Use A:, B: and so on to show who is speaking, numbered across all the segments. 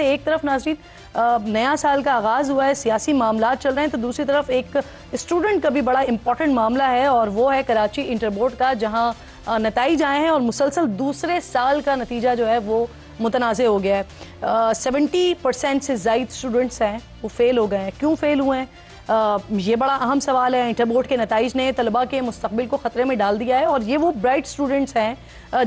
A: ایک طرف ناظرین نیا سال کا آغاز ہوا ہے, سیاسی معاملات چل رہے ہیں, تو دوسری طرف ایک اسٹوڈنٹ کا بھی بڑا امپورٹنٹ معاملہ ہے اور وہ ہے کراچی انٹر بورڈ کا, جہاں نتائج آئے ہیں اور مسلسل دوسرے سال کا نتیجہ جو ہے وہ متنازع ہو گیا ہے. 70% سے زائد اسٹوڈنٹس ہیں وہ فیل ہو گئے ہیں. کیوں فیل ہوئے ہیں, یہ بڑا اہم سوال ہے. انٹر بورڈ کے نتائج نے طلباء کے مستقبل کو خطرے میں ڈال دیا ہے, اور یہ وہ برائٹ اسٹوڈنٹس ہیں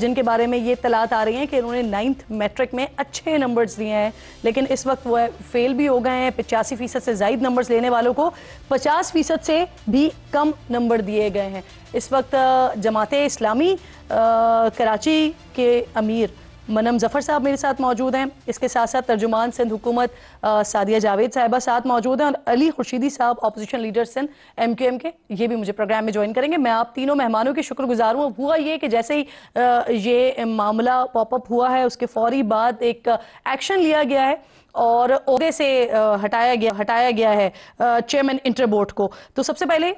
A: جن کے بارے میں یہ اطلاعات آ رہی ہیں کہ انہوں نے 9th میٹرک میں اچھے نمبرز دیے ہیں, لیکن اس وقت وہ فیل بھی ہو گئے ہیں. 85% سے زائد نمبرز لینے والوں کو 50% سے بھی کم نمبر دیے گئے ہیں. اس وقت جماعت اسلامی کراچی کے امیر منم ظفر صاحب میرے ساتھ موجود ہیں. اس کے ساتھ ساتھ ترجمان سندھ حکومت سعدیہ جاوید صاحبہ ساتھ موجود ہیں, اور علی خورشیدی صاحب اپوزیشن لیڈر سندھ MQM کے, یہ بھی مجھے پروگرام میں جوائن کریں گے. میں آپ تینوں مہمانوں کی شکر گزار ہوں. ہوا یہ کہ جیسے ہی یہ معاملہ پاپ اپ ہوا ہے اس کے فوری بعد ایک ایکشن لیا گیا ہے اور عہدے سے ہٹایا گیا ہے چیئرمین انٹر بورڈ کو. تو سب سے پہلے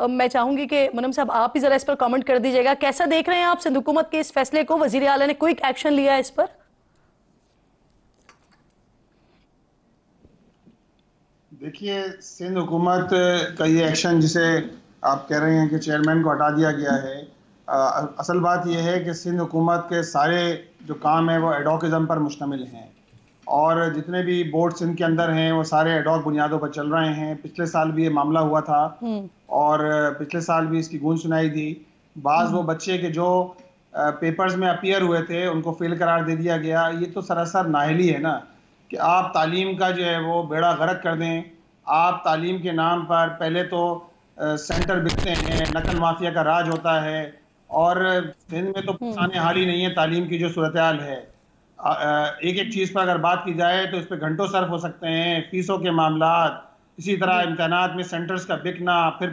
A: میں چاہوں گی کہ منم صاحب آپ بھی ذرا اس پر کامنٹ کر دیجیے گا, کیسا دیکھ رہے ہیں آپ سندھ حکومت کے اس فیصلے کو؟ وزیر اعلیٰ نے کوئک ایکشن لیا ہے اس پر.
B: دیکھیے, سندھ حکومت کا یہ ایکشن جسے آپ کہہ رہے ہیں کہ چیئرمین کو ہٹا دیا گیا ہے, اصل بات یہ ہے کہ سندھ حکومت کے سارے جو کام ہیں وہ ایڈوکزم پر مشتمل ہیں, اور جتنے بھی بورڈ سندھ کے اندر ہیں وہ سارے ایڈوک بنیادوں پر چل رہے ہیں. پچھلے سال بھی یہ معاملہ ہوا تھا اور پچھلے سال بھی اس کی گونج سنائی دی. بعض وہ بچے کے جو پیپرز میں اپیئر ہوئے تھے ان کو فیل قرار دے دیا گیا. یہ تو سراسر نااہلی ہے نا کہ آپ تعلیم کا جو ہے وہ بیڑا غرق کر دیں. آپ تعلیم کے نام پر پہلے تو سینٹر بکتے ہیں, نقل مافیا کا راج ہوتا ہے, اور سندھ میں تو پرسان حال ہی نہیں ہے تعلیم کی جو صورتحال ہے. ایک ایک چیز پر اگر بات کی جائے تو اس پہ گھنٹوں صرف ہو سکتے ہیں. فیسوں کے معاملات, اسی طرح امتحانات میں سینٹرز کا بکنا, پھر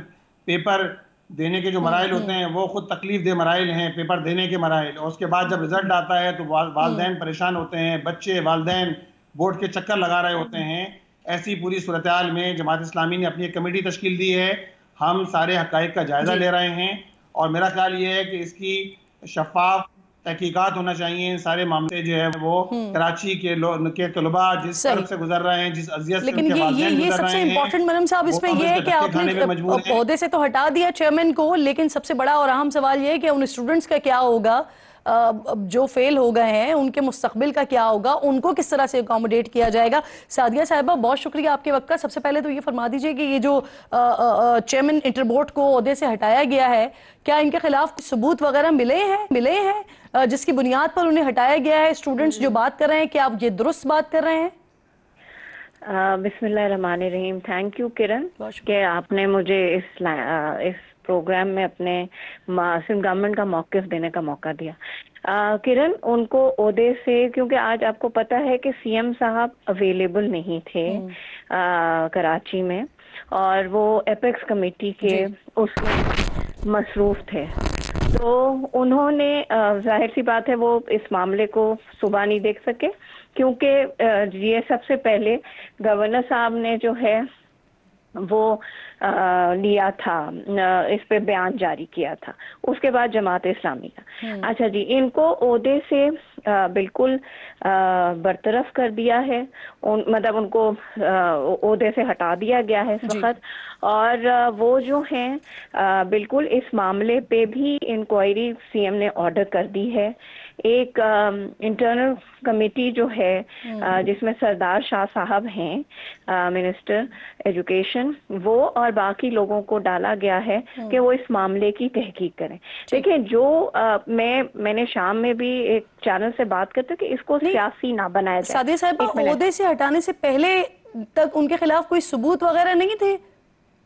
B: پیپر دینے کے جو مراحل ہوتے ہیں وہ خود تکلیف دہ مراحل ہیں, پیپر دینے کے مراحل, اور اس کے بعد جب رزلٹ آتا ہے تو والدین پریشان ہوتے ہیں, بچے والدین بورڈ کے چکر لگا رہے ہوتے ہیں. ایسی پوری صورتحال میں جماعت اسلامی نے اپنی ایک کمیٹی تشکیل دی ہے. ہم سارے حقائق کا جائزہ لے رہے ہیں, اور میرا خیال یہ ہے کہ اس کی شفاف تحقیقات ہونا چاہیے. سارے معاملے جو ہے وہ کراچی کے طلباء جس طرف سے گزر رہے ہیں, جس اذیت سے ان کے والدین گزر رہے ہیں,
A: سب سے امپورٹنٹ منم صاحب اس میں یہ ہے کہ آپ نے عہدے سے تو ہٹا دیا چیئرمین کو, لیکن سب سے بڑا اور اہم سوال یہ ہے کہ ان اسٹوڈنٹس کا کیا ہوگا جو فیل ہو گئے ہیں, ان کے مستقبل کا کیا ہوگا, ان کو کس طرح سے اکاموڈیٹ کیا جائے گا. سعدیہ صاحبہ بہت شکریہ آپ کے وقت کا. سب سے پہلے تو یہ فرما دیجئے کہ یہ جو چیئرمین انٹر بورڈ کو عہدے سے ہٹایا گیا ہے, کیا ان کے خلاف ثبوت وغیرہ ملے ہیں جس کی بنیاد پر انہیں ہٹایا گیا ہے؟ اسٹوڈنٹس جو بات کر رہے ہیں, کیا آپ یہ درست بات کر رہے ہیں؟
C: بسم اللہ الرحمن الرحیم. تھینک یو کرن کہ آپ نے مجھے اس پروگرام میں اپنے سندھ گورنمنٹ کا موقف دینے کا موقع دیا. کرن, ان کو عہدے سے, کیونکہ آج آپ کو پتہ ہے کہ CM صاحب اویلیبل نہیں تھے کراچی میں, اور وہ ایپیکس کمیٹی کے اس میں مصروف تھے, تو انہوں نے ظاہر سی بات ہے وہ اس معاملے کو صبح نہیں دیکھ سکے, کیونکہ یہ سب سے پہلے گورنر صاحب نے جو ہے وہ لیا تھا, اس پہ بیان جاری کیا تھا, اس کے بعد جماعت اسلامی کا. اچھا جی, ان کو عہدے سے بالکل برطرف کر دیا ہے, مطلب ان کو عہدے سے ہٹا دیا گیا ہے اس وقت, اور وہ جو ہیں بالکل اس معاملے پہ بھی انکوائری CM نے آرڈر کر دی ہے. ایک انٹرنل کمیٹی جو ہے جس میں سردار شاہ صاحب ہیں منسٹر ایجوکیشن, وہ اور باقی لوگوں کو ڈالا گیا ہے کہ وہ اس معاملے کی تحقیق کریں. دیکھیں, جو میں نے شام میں بھی ایک چینل سے بات کرتے کہ اس کو سیاسی نہ بنایا جائے.
A: سعدیہ صاحبہ, عہدے سے ہٹانے سے پہلے تک ان کے خلاف کوئی ثبوت وغیرہ نہیں تھے؟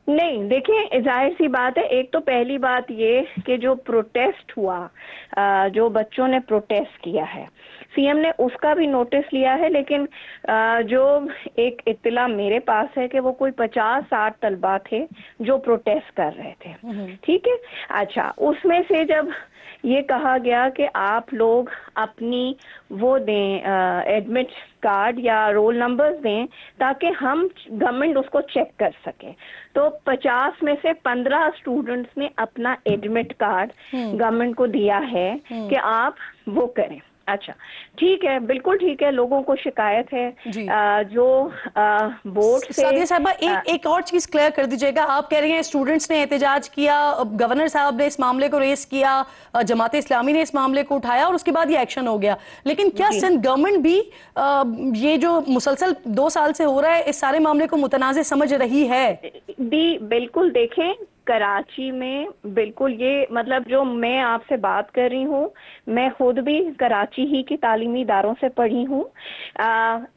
C: نہیں, دیکھیں ظاہر سی بات ہے, ایک تو پہلی بات یہ کہ جو پروٹیسٹ ہوا, جو بچوں نے پروٹیسٹ کیا ہے, CM نے اس کا بھی نوٹس لیا ہے, لیکن جو ایک اطلاع میرے پاس ہے کہ وہ کوئی 50-60 طلباء تھے جو پروٹیسٹ کر رہے تھے. ٹھیک ہے, اچھا, اس میں سے جب یہ کہا گیا کہ آپ لوگ اپنی وہ دیں ایڈمٹ کارڈ یا رول نمبرز دیں تاکہ ہم گورنمنٹ اس کو چیک کر سکے, تو 50 میں سے 15 اسٹوڈنٹس نے اپنا ایڈمٹ کارڈ گورنمنٹ کو دیا ہے کہ آپ وہ کریں. अच्छा, ठीक है, बिल्कुल ठीक है। लोगों को शिकायत है जो बोर्ड से।
A: सादिया साहबा, एक और चीज क्लियर कर दीजिएगा। आप कह रही हैं स्टूडेंट्स ने एहतजाज किया, गवर्नर साहब ने इस मामले को रेस किया, जमात इस्लामी ने इस मामले को उठाया और उसके बाद ये एक्शन हो गया, लेकिन क्या सिंध गवर्नमेंट भी ये जो मुसलसल 2 साल से हो रहा है इस सारे मामले को मुतनाज़ समझ रही है?
C: बिल्कुल, देखें कराची में बिल्कुल ये मतलब जो मैं आपसे बात कर रही हूँ, मैं खुद भी कराची ही की तालीमी इदारों से पढ़ी हूँ।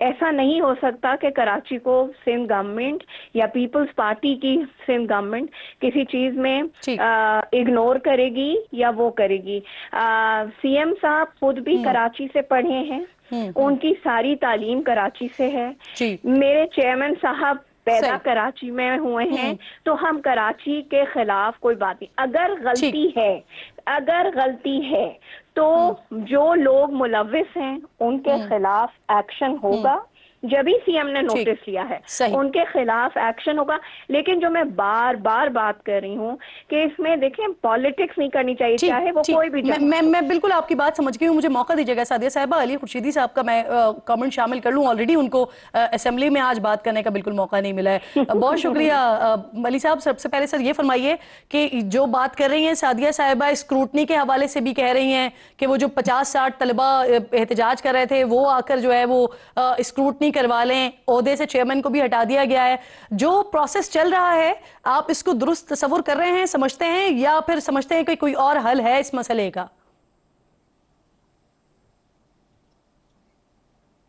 C: ऐसा नहीं हो सकता कि कराची को सिंध गवर्नमेंट या पीपल्स पार्टी की सिंध गवर्नमेंट किसी चीज में इग्नोर करेगी या वो करेगी। सीएम साहब खुद भी कराची से पढ़े हैं, उनकी सारी तालीम कराची से है। मेरे चेयरमैन साहब पैदा कराची में हुए हैं, तो हम कराची के खिलाफ कोई बात नहीं। अगर गलती है तो जो लोग मुलव्विस हैं उनके खिलाफ एक्शन होगा। जब ही सीएम ने नोटिस लिया है उनके खिलाफ एक्शन होगा। लेकिन जो मैं बार बार बात कर रही हूँ कि इसमें देखें पॉलिटिक्स नहीं करनी चाहिए, चाहे वो कोई भी।
A: मैं बिल्कुल आपकी बात समझ गई हूँ। मुझे मौका दीजिएगा सादिया साहिबा, अली खुर्शीदी साहब का मैं कमेंट शामिल कर लूँ। ऑलरेडी उनको असेंबली में आज बात करने का बिल्कुल मौका नहीं मिला है। बहुत शुक्रिया अली साहब। सबसे पहले सर ये फरमाइए कि जो बात कर रही हैं सादिया साहिबा, स्क्रूटनी के हवाले से भी कह रही हैं कि वो जो 50-60 तलबा एहतजाज कर रहे थे वो आकर जो है वो स्क्रूटनी करवा लें, ओहदे से चेयरमैन को भी हटा दिया गया है। जो प्रोसेस चल रहा है आप इसको दुरुस्त तस्वुर कर रहे हैं, समझते हैं, या फिर समझते हैं कि कोई और हल है इस मसले का?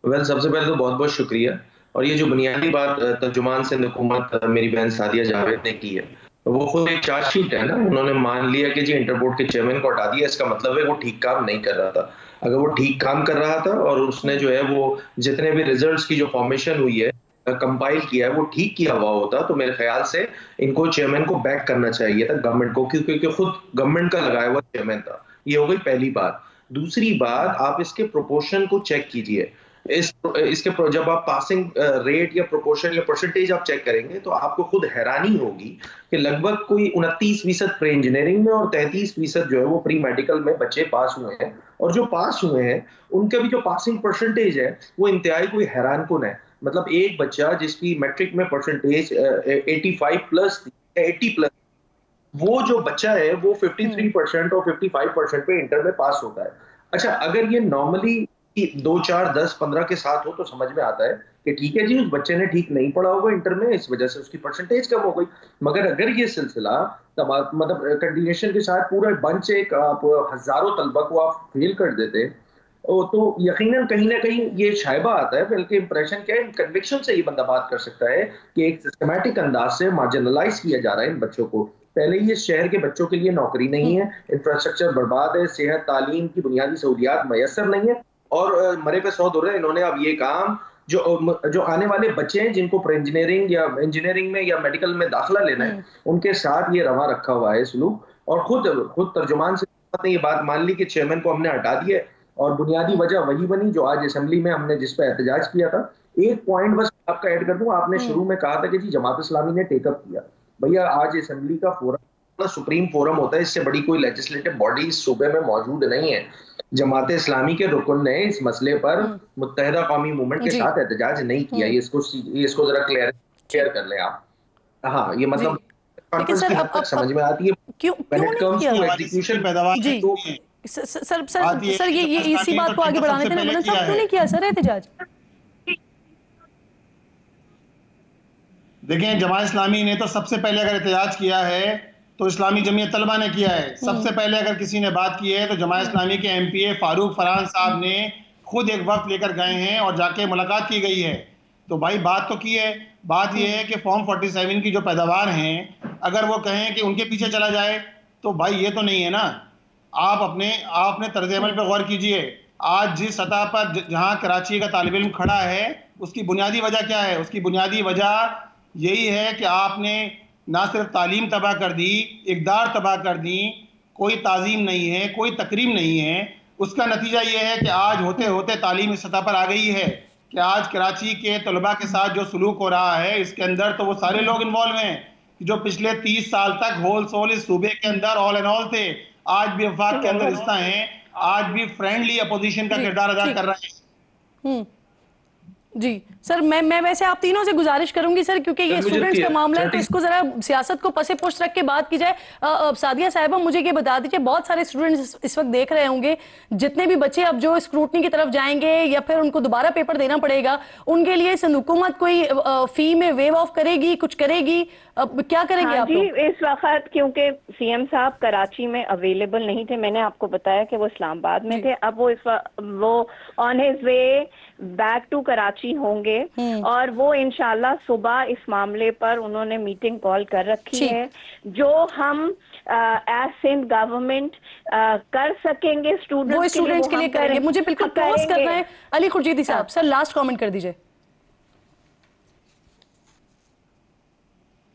D: सबसे पहले तो बहुत बहुत शुक्रिया। और ये जो बुनियादी बात तर्जुमान सिंध हुकूमत मेरी बहन सादिया जावेद ने की है, वो खुद एक चार्जशीट है ना, उन्होंने मान लिया कि जी इंटरपोर्ट के चेयरमैन को हटा दिया, इसका मतलब है वो ठीक काम नहीं कर रहा था। अगर वो ठीक काम कर रहा था और उसने जो है वो जितने भी रिजल्ट्स की जो फॉर्मेशन हुई है कंपाइल किया है वो ठीक किया हुआ होता, तो मेरे ख्याल से इनको चेयरमैन को बैक करना चाहिए था गवर्नमेंट को, क्योंकि खुद गवर्नमेंट का लगाया हुआ चेयरमैन था। ये हो गई पहली बात। दूसरी बात, आप इसके प्रोपोर्शन को चेक कीजिए। इसके जब आप पासिंग रेट या प्रोपोर्शन या परसेंटेज आप चेक करेंगे तो आपको खुद हैरानी होगी कि लगभग कोई 29% प्री इंजीनियरिंग में और 33% जो है वो प्री मेडिकल में बच्चे पास हुए हैं। और जो पास हुए हैं उनका भी जो पासिंग परसेंटेज है वो इंतहाई कोई हैरान कुन है। मतलब एक बच्चा जिसकी मैट्रिक में परसेंटेज 85+ 80+, वो जो बच्चा है वो 53% और 55% पे इंटर में पास होता है। अच्छा, अगर ये नॉर्मली 2, 4, 10, 15 के साथ हो तो समझ में आता है कि ठीक है जी उस बच्चे ने ठीक नहीं पढ़ा होगा इंटर में, इस वजह से उसकी परसेंटेज कम हो गई। मगर अगर ये सिलसिला मतलब कंटिन्यूएशन के साथ पूरा बंच एक आप हजारों तलबा को आप फेल कर देते तो यकीनन कहीं ना कहीं ये शायबा आता है, बल्कि इंप्रेशन क्या है, कन्विक्शन से ये बंदा बात कर सकता है कि एक सिस्टमैटिक अंदाज से मार्जिनलाइज किया जा रहा है इन बच्चों को। पहले ही इस शहर के बच्चों के लिए नौकरी नहीं है, इंफ्रास्ट्रक्चर बर्बाद है, सेहत तालीम की बुनियादी सहूलियात मैसर नहीं है, और मरे पे 100 दौर है। इन्होंने अब ये काम जो आने वाले बच्चे हैं जिनको इंजीनियरिंग में या मेडिकल में दाखिला लेना है उनके साथ ये रवा रखा हुआ है सलूक। और खुद तर्जुमान से ने ये बात मान ली कि चेयरमैन को हमने हटा दिया, और बुनियादी वजह वही बनी जो आज असेंबली में हमने जिस पे एहतजाज किया था। एक पॉइंट बस आपका ऐड कर दूं, आपने शुरू में कहा था कि जी जमात इस्लामी ने टेकअप किया। भैया आज असेंबली का फोरम सुप्रीम फोरम होता है, इससे बड़ी कोई लेजिस्लेटिव बॉडी इस सूबे में मौजूद नहीं है। जमात इस्लामी के रुकन ने इस मसले पर मुत्तहिदा कौमी मूवमेंट के साथ एहतजाज नहीं किया। ये इसको जरा क्लियर कर लें आप। हाँ, ये मतलब समझ में आती है एग्जीक्यूशन पैदावार।
A: सर ये इसी बात को आगे बढ़ाने थे ना, क्यों नहीं किया सर एहतजाज?
B: देखें, जमात इस्लामी ने तो सबसे पहले अगर एहतजाज किया है तो इस्लामी जमीयत तलबा ने किया है। सबसे पहले अगर किसी ने बात की है तो जमात इस्लामी के MPA फारूक फरहान साहब ने खुद एक वक्त लेकर गए हैं और जाके मुलाकात की गई है। तो भाई बात तो की है। बात यह है कि फॉर्म 47 की जो पैदावार हैं अगर वो कहें कि उनके पीछे चला जाए तो भाई ये तो नहीं है ना। आप अपने तर्ज अमल पर गौर कीजिए। आज जिस सतह पर जहाँ कराची का तालिब इल्म खड़ा है उसकी बुनियादी वजह क्या है? उसकी बुनियादी वजह यही है कि आपने ना सिर्फ तालीम तबाह कर दी, इक़दार तबाह कर दी, कोई ताज़ीम नहीं है, कोई तकरीम नहीं है। उसका नतीजा ये है कि आज होते होते तालीम इस सतह पर आ गई है कि आज कराची के तलबा के साथ जो सलूक हो रहा है इसके अंदर तो वो सारे लोग इन्वॉल्व हैं जो पिछले 30 साल तक होल सोल इस सूबे के अंदर ऑल एंड ऑल थे, आज भी वफाक के अंदर हिस्सा हैं। आज भी फ्रेंडली अपोजिशन का किरदार अदा कर रहे हैं।
A: जी सर, मैं वैसे आप तीनों से गुजारिश करूंगी सर, क्योंकि ये स्टूडेंट्स का मामला है तो इसको जरा सियासत को पसे पुष्ट रख के बात की जाए। सादिया साहिबा, मुझे ये बता दीजिए, बहुत सारे स्टूडेंट्स इस वक्त देख रहे होंगे, जितने भी बच्चे अब जो स्क्रूटनी की तरफ जाएंगे या फिर उनको दोबारा पेपर देना पड़ेगा, उनके लिए सिंध हुकूमत कोई फी में वेव ऑफ करेगी, कुछ करेगी, क्या करेंगे आप
C: जी, इस वक्त क्योंकि सीएम साहब कराची में अवेलेबल नहीं थे, मैंने आपको बताया कि वो इस्लामाबाद में थे, अब वो on his way back to Karachi होंगे और वो इंशाल्लाह सुबह इस मामले पर उन्होंने मीटिंग कॉल कर रखी है, जो हम एज सिंध गवर्नमेंट कर सकेंगे
A: स्टूडेंट्स के लिए करेंगे। मुझे बिल्कुल क्लोज करना है। अली खुर्शीदी साहब, सर लास्ट कमेंट कर दीजिए।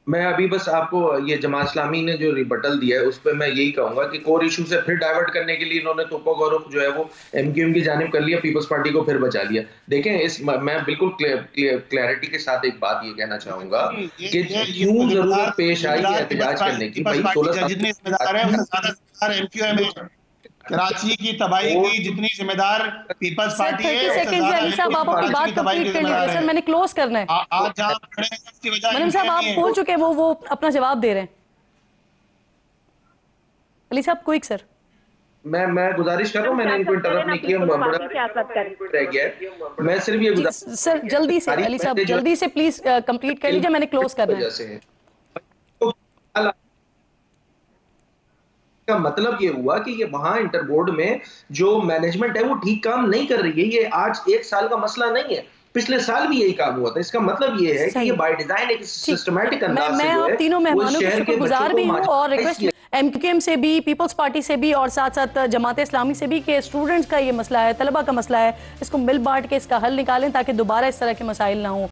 D: मैं अभी बस आपको ये जमात इस्लामी ने जो रिबटल दिया है उस पर मैं यही कहूंगा कि कोर इशू से फिर डाइवर्ट करने के लिए इन्होंने तोपा गौरव जो है वो एमक्यूएम की जानिब कर लिया, पीपल्स पार्टी को फिर बचा लिया। देखें, मैं बिल्कुल क्लैरिटी के साथ एक बात ये कहना चाहूंगा कि क्यों जरूरत पेश आई एहतजाज करने की। भाई
B: 16 कराची की तबाही की जितनी जिम्मेदार पीपल्स पार्टी है,
A: 30 सेकंड से अली साहब आप अपनी बात कंप्लीट कर लीजिए सर, मैंने क्लोज करना है।
B: आज जहां खड़े हैं उसकी वजह
A: मनीम साहब आप बोल चुके हैं, वो अपना जवाब दे रहे हैं। अली साहब क्विक सर।
D: मैं गुजारिश कर रहा हूं, मैंने इनको इंटरप्ट नहीं किया, रह गया। मैं सिर्फ ये
A: सर जल्दी से अली साहब जल्दी से प्लीज कंप्लीट कर लीजिए, मैंने क्लोज करना है।
D: का मतलब ये हुआ कि ये वहां इंटर बोर्ड में जो मैनेजमेंट है वो ठीक काम नहीं कर रही है। ये आज 1 साल का मसला नहीं है, पिछले साल भी यही काम हुआ था। इसका मतलब ये है कि ये बाय डिजाइन एक सिस्टमैटिक अंदाज से जो है,
A: तीनों मेहमानों की शुक्रगुजार भी हूं और रिक्वेस्ट एमक्यूएम से भी, पीपल्स पार्टी से भी और साथ साथ जमात इस्लामी से भी कि स्टूडेंट्स का ये मसला है, तलबा का मसला है, इसको मिल बांट के इसका हल निकालें ताकि दोबारा इस तरह के मसाइल ना हो।